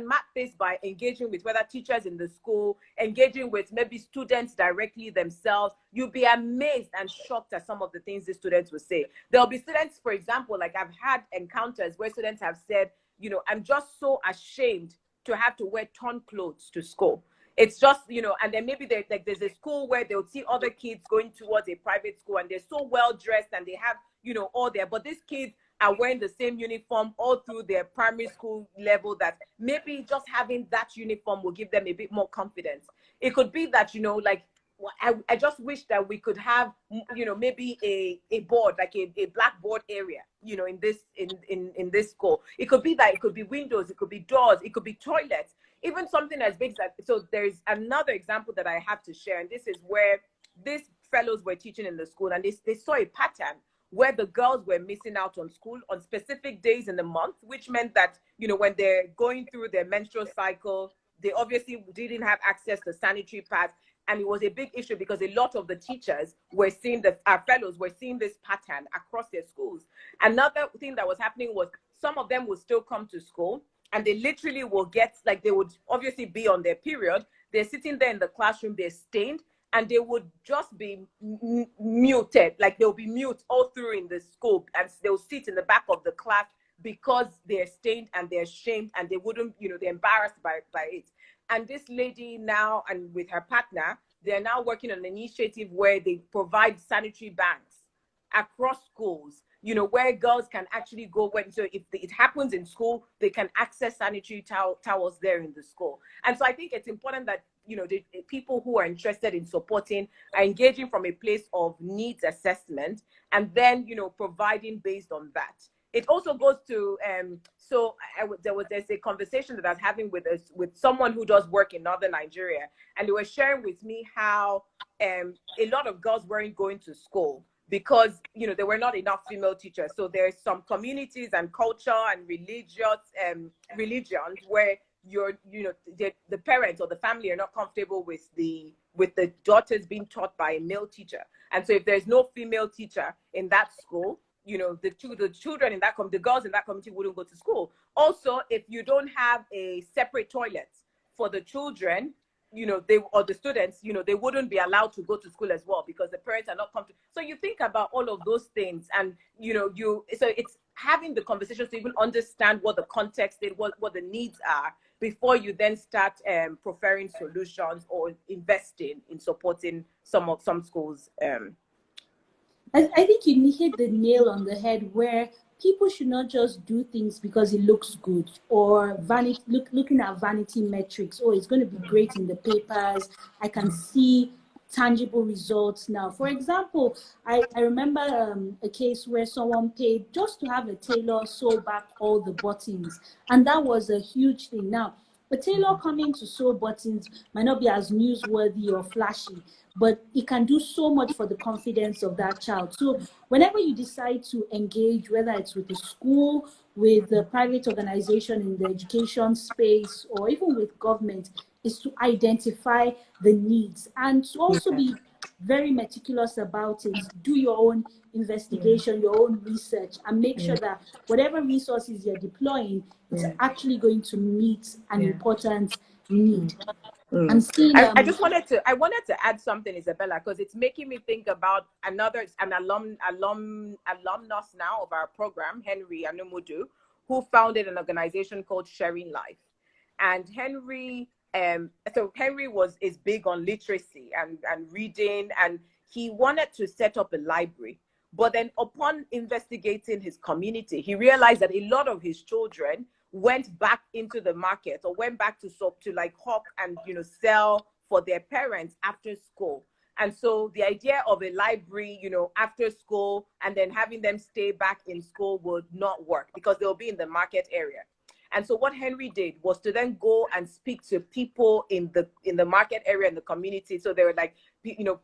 map this by engaging with whether teachers in the school, engaging with maybe students directly themselves. You'll be amazed and shocked at some of the things the students will say. There'll be students, for example, like I've had encounters where students have said, you know, I'm just so ashamed to have to wear torn clothes to school. It's just, you know, and then maybe there's a school where they'll see other kids going towards a private school and they're so well dressed and they have, you know, all there. But these kids are wearing the same uniform all through their primary school level, that maybe just having that uniform will give them a bit more confidence. It could be that, you know, like, I just wish that we could have, you know, maybe a board, like a blackboard area, you know, in this school. It could be that, it could be windows, it could be doors, it could be toilets, even something as big as that. So there's another example that I have to share, and this is where these fellows were teaching in the school, and they saw a pattern where the girls were missing out on school on specific days in the month, which meant that, you know, when they're going through their menstrual cycle, they obviously didn't have access to sanitary pads. And it was a big issue because a lot of the teachers were seeing our fellows were seeing this pattern across their schools. Another thing that was happening was some of them would still come to school, and they literally will get, like, they would obviously be on their period. They're sitting there in the classroom, they're stained, and they would just be muted. Like, they'll be mute all through in the school, and they'll sit in the back of the class because they're stained and they're ashamed, and they wouldn't, you know, they're embarrassed by it. And this lady now, and with her partner, they're now working on an initiative where they provide sanitary banks across schools, you know, where girls can actually go when, so if it happens in school, they can access sanitary towels there in the school. And so I think it's important that, you know, the people who are interested in supporting are engaging from a place of needs assessment, and then, you know, providing based on that. it also goes to there's a conversation that I was having with someone who does work in northern Nigeria, and they were sharing with me how a lot of girls weren't going to school because there were not enough female teachers. So there's some communities and culture and religions where the parents or the family are not comfortable with the daughters being taught by a male teacher. And so if there's no female teacher in that school, the children in that the girls in that community wouldn't go to school. Also, if you don't have a separate toilet for the children, the students, they wouldn't be allowed to go to school as well because the parents are not comfortable. So you think about all of those things, and so it's having the conversation to even understand what the context is, what the needs are, before you then start preferring solutions or investing in supporting some schools. I think you hit the nail on the head, where people should not just do things because it looks good, or looking at vanity metrics. Oh, it's going to be great in the papers. I can see tangible results now. For example, I remember a case where someone paid just to have a tailor sew back all the buttons, and that was a huge thing. Now, a tailor coming to sew buttons might not be as newsworthy or flashy, but it can do so much for the confidence of that child. So whenever you decide to engage, whether it's with the school, with the private organization in the education space, or even with government, is to identify the needs and to also be very meticulous about it. Do your own investigation, your own research, and make sure that whatever resources you're deploying, it's actually going to meet an important need. I'm seeing. I wanted to add something, Isabella, because it's making me think about an alumnus now of our program, Henry Anumudu, who founded an organization called Sharing Life. And Henry is big on literacy and reading, and he wanted to set up a library. But then upon investigating his community, he realized that a lot of his children went back into the market, or went back to like hawk and sell for their parents after school. And so the idea of a library, after school, and then having them stay back in school would not work because they'll be in the market area. And so what Henry did was to then go and speak to people in the market area, in the community. So there were like,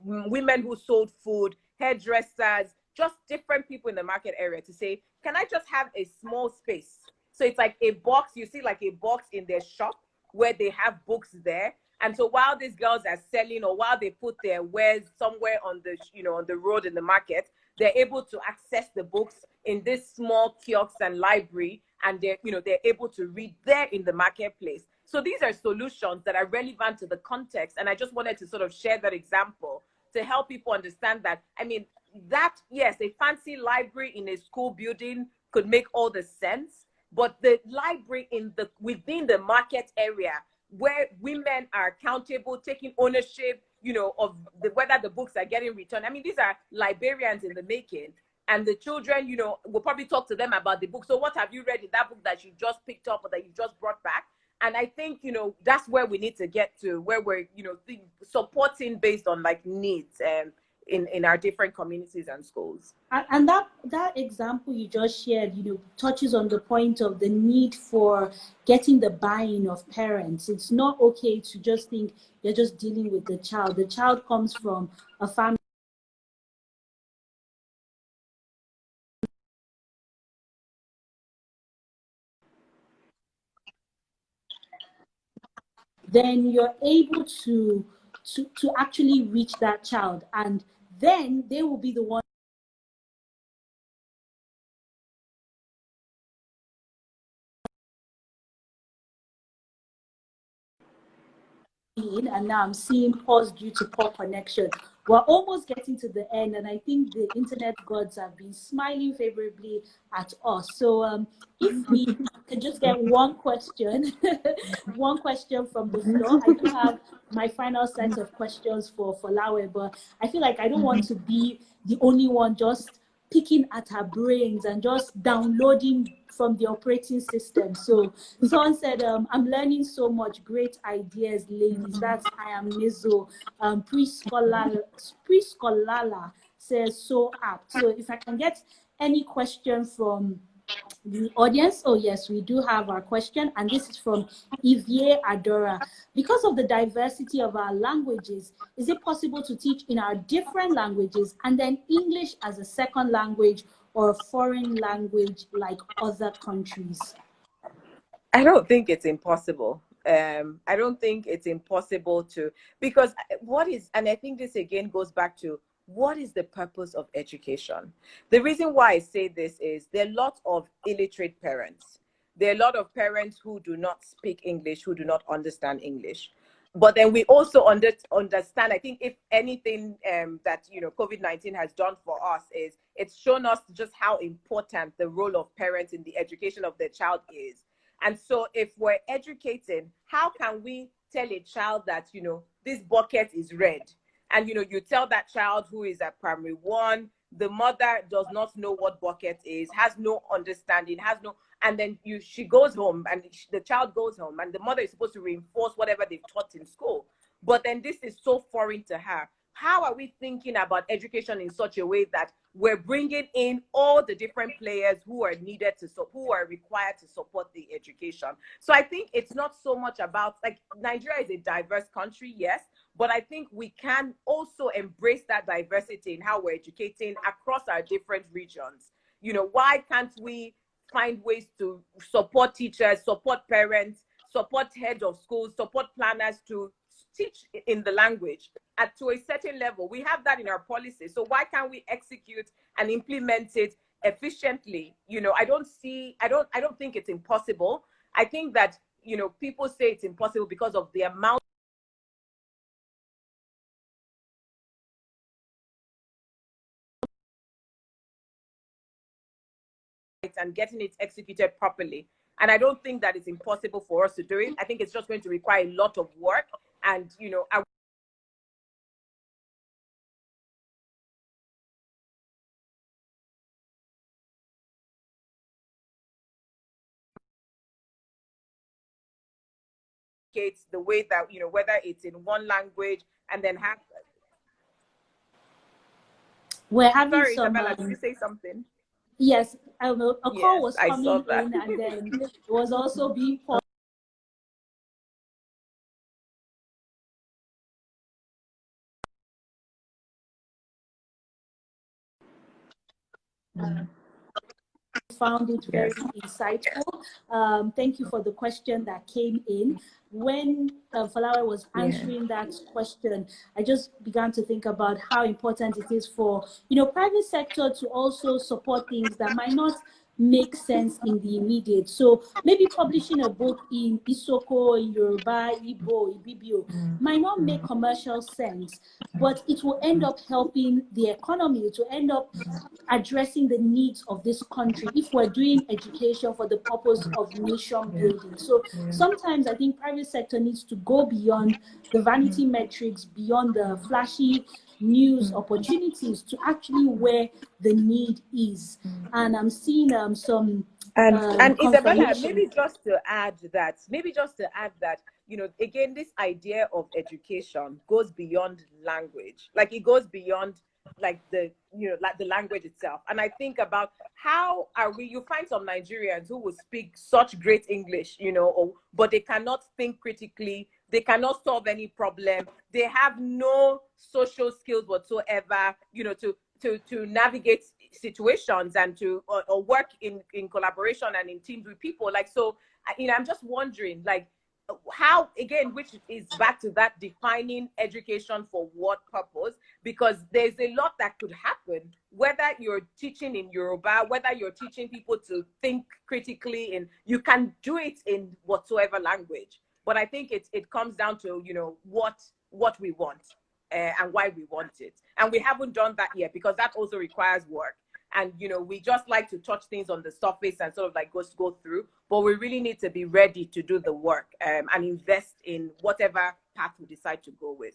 women who sold food, hairdressers, just different people in the market area, to say, can I just have a small space? So it's like a box, you see like a box in their shop where they have books there. And so while these girls are selling, or while they put their wares somewhere on the road in the market, they're able to access the books in this small kiosks and library, and they're able to read there in the marketplace. So these are solutions that are relevant to the context. And I just wanted to sort of share that example to help people understand that, yes, a fancy library in a school building could make all the sense, but the library within the market area, where women are accountable, taking ownership, of whether the books are getting returned. These are librarians in the making. And the children, will probably talk to them about the book. So what have you read in that book that you just picked up or that you just brought back? And I think, that's where we need to get to, where we're, supporting based on like needs in our different communities and schools. And that example you just shared, touches on the point of the need for getting the buy-in of parents. It's not okay to just think you're just dealing with the child. The child comes from a family. Then you're able to actually reach that child, and then they will be the one. And now I'm seeing pause due to poor connection. We're almost getting to the end, and I think the internet gods have been smiling favorably at us. So if we can just get one question, one question from the floor. I do have my final set of questions for Folawe, but I feel like I don't want to be the only one just picking at her brains and just downloading from the operating system. So someone said, I'm learning so much, great ideas, ladies. That's I am Nizo. Prescholar says so apt. So if I can get any question from the audience. Oh yes, we do have our question, and this is from Ivie Adora. Because of the diversity of our languages, is it possible to teach in our different languages and then English as a second language or a foreign language like other countries? I don't think it's impossible. I don't think it's impossible to, because what is, and I think this again goes back to what is the purpose of education? The reason why I say this is there are lots of illiterate parents. There are a lot of parents who do not speak English, who do not understand English. But then we also understand, I think if anything that, COVID-19 has done for us is it's shown us just how important the role of parents in the education of their child is. And so if we're educating, how can we tell a child that, this bucket is red? And, you tell that child who is at primary 1, the mother does not know what bucket is, has no understanding, and then she goes home and the child goes home and the mother is supposed to reinforce whatever they've taught in school. But then this is so foreign to her. How are we thinking about education in such a way that we're bringing in all the different players who are needed who are required to support the education? So I think it's not so much about, like, Nigeria is a diverse country, yes, but I think we can also embrace that diversity in how we're educating across our different regions. Why can't we find ways to support teachers, support parents, support heads of schools, support planners to teach in the language to a certain level? We have that in our policy. So why can't we execute and implement it efficiently? I don't think it's impossible. I think that, people say it's impossible because of the amount and getting it executed properly. And I don't think that it's impossible for us to do it. I think it's just going to require a lot of work. And, the way that, whether it's in one language and then have. We're having Sorry, some. Isabella, did you say something? Yes, a call was I saw coming that. in, and then it was also being paused. Found it very insightful. Thank you for the question that came in. When Folawe was answering that question, I just began to think about how important it is for, private sector to also support things that might not make sense in the immediate. So maybe publishing a book in Isoko, in Yoruba, Igbo, Ibibio might not make commercial sense, but it will end up helping the economy. It will end up addressing the needs of this country if we're doing education for the purpose of nation building. So sometimes I think private sector needs to go beyond the vanity metrics, beyond the flashy news opportunities to actually where the need is. And I'm seeing some and Isabella, maybe just to add that, again, this idea of education goes beyond language. Like, it goes beyond like the language itself. And I think about how are you find some Nigerians who will speak such great English, but they cannot think critically, they cannot solve any problem, they have no social skills whatsoever, to navigate situations and to or work in collaboration and in teams with people. Like, so, I'm just wondering, like, how, again, which is back to that defining education for what purpose, because there's a lot that could happen, whether you're teaching in Yoruba, whether you're teaching people to think critically, and you can do it in whatsoever language. But I think it comes down to, what we want and why we want it. And we haven't done that yet, because that also requires work. And, we just like to touch things on the surface and sort of like go through, but we really need to be ready to do the work and invest in whatever path we decide to go with.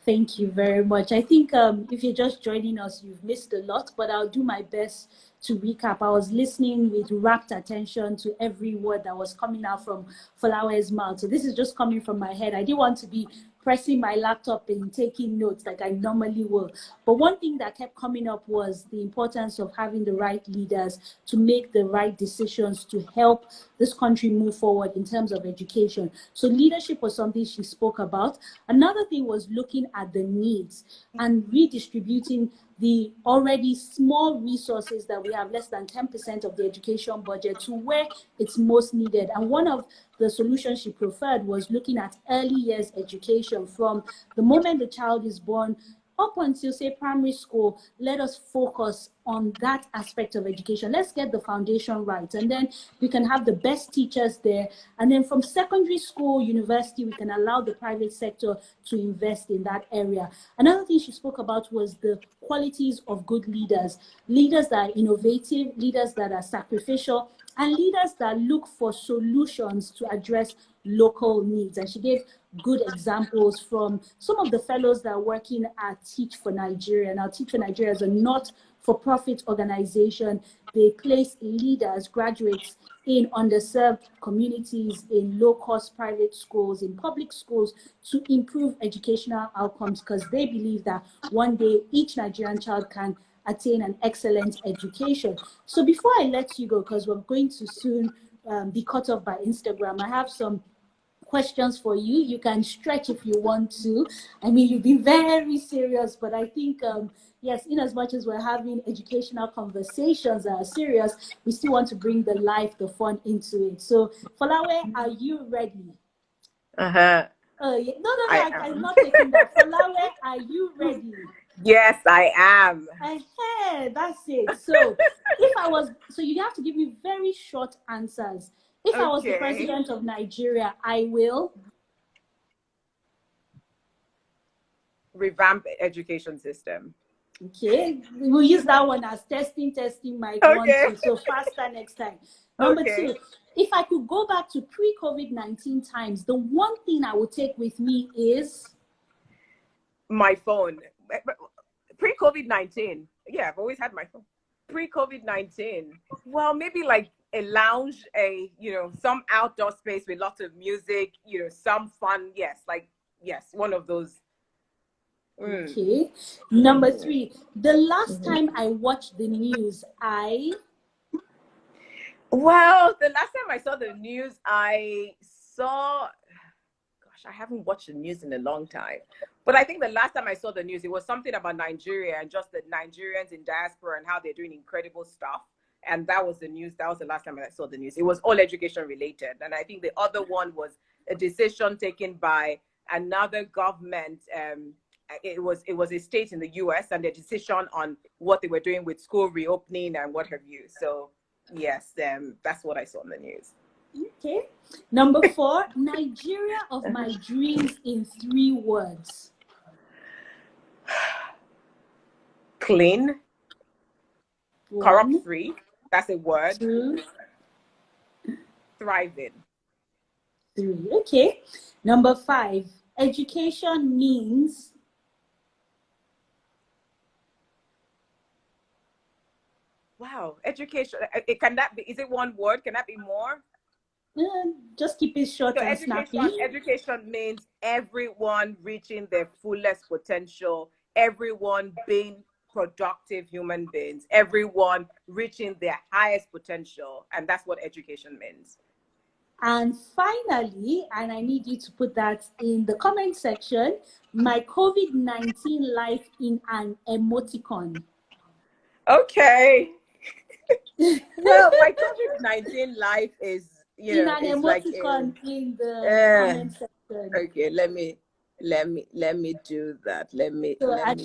Thank you very much. I think if you're just joining us, you've missed a lot, but I'll do my best to recap. I was listening with rapt attention to every word that was coming out from Folawe's mouth. So this is just coming from my head. I didn't want to be pressing my laptop and taking notes like I normally will. But one thing that kept coming up was the importance of having the right leaders to make the right decisions to help this country move forward in terms of education. So leadership was something she spoke about. Another thing was looking at the needs and redistributing the already small resources that we have, less than 10% of the education budget, to where it's most needed. And one of the solutions she preferred was looking at early years education from the moment the child is born up until, say, primary school. Let us focus on that aspect of education. Let's get the foundation right. And then we can have the best teachers there. And then from secondary school, university, we can allow the private sector to invest in that area. Another thing she spoke about was the qualities of good leaders. Leaders that are innovative, leaders that are sacrificial, and leaders that look for solutions to address local needs. And she gave good examples from some of the fellows that are working at Teach for Nigeria. Now, Teach for Nigeria is a not-for-profit organization. They place leaders, graduates in underserved communities, in low-cost private schools, in public schools, to improve educational outcomes, because they believe that one day each Nigerian child can attain an excellent education. So before I let you go, because we're going to soon be cut off by Instagram, I have some questions for you. You can stretch if you want to. I mean, you've been very serious, but I think, yes, in as much as we're having educational conversations that are serious, we still want to bring the life, the fun into it. So, Folawe, are you ready? Uh-huh. Yeah. No, I'm not taking that. Folawe, are you ready? Yes, I am. Hey, that's it. So you have to give me very short answers. If I was the president of Nigeria, I will revamp education system. Okay, we'll use that one as testing mic 1, 2. So faster next time. Number 2, if I could go back to pre-COVID-19 times, the one thing I would take with me is my phone. Pre-COVID-19, yeah, I've always had my phone. Pre-COVID-19, well, maybe like a lounge, some outdoor space with lots of music, some fun. Yes, one of those. Okay. Number 3, the last time I watched the news, well, the last time I saw the news, I haven't watched the news in a long time. But I think the last time I saw the news, it was something about Nigeria and just the Nigerians in diaspora and how they're doing incredible stuff. And that was the news. That was the last time I saw the news. It was all education related. And I think the other one was a decision taken by another government. It was a state in the US, and their decision on what they were doing with school reopening and what have you. So yes, that's what I saw in the news. Okay. Number 4, Nigeria of my dreams in 3 words. Clean. 1, corrupt-free. That's a word. 2, thriving. 3. Okay. Number 5, education means. Wow, education. Is it one word? Can that be more? Just keep it short and snappy. Education means everyone reaching their fullest potential, everyone being productive human beings, everyone reaching their highest potential. And that's what education means. And finally, and I need you to put that in the comment section, my COVID-19 life in an emoticon. Okay. Well, my COVID-19 life is, in an emoticon in the comment section. Okay, let me do that. Let me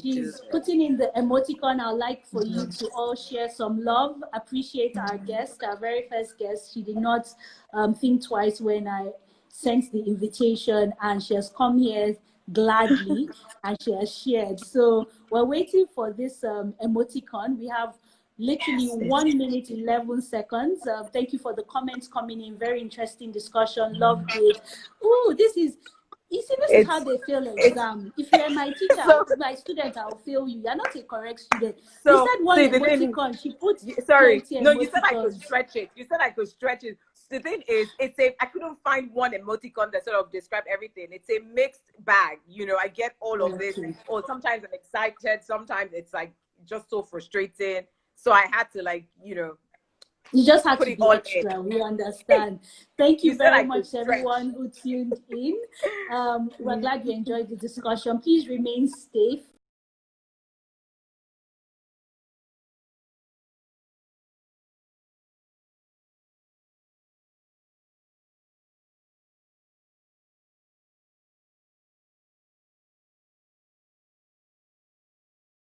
she's putting in the emoticon, I'd like for you to all share some love, appreciate our guest, our very first guest. She did not think twice when I sent the invitation, and she has come here gladly and she has shared. So we're waiting for this emoticon. We have literally 1 minute 11 seconds. Thank you for the comments coming in. Very interesting discussion. Loved it. Oh, this is how they fail exam. If you're my teacher, my student, I'll fail you. You're not a correct student. So, you said one emoticon. She put sorry. No, you said I could stretch it. You said I could stretch it the thing is, I couldn't find one emoticon that sort of described everything. It's a mixed bag. You know, I get all of this. Or sometimes I'm excited. Sometimes it's like just so frustrating. So I had to, like, you know, you just had put to it be all extra. in. We understand. Thank you said very I could much, stretch. everyone who tuned in. We're glad you enjoyed the discussion. Please remain safe.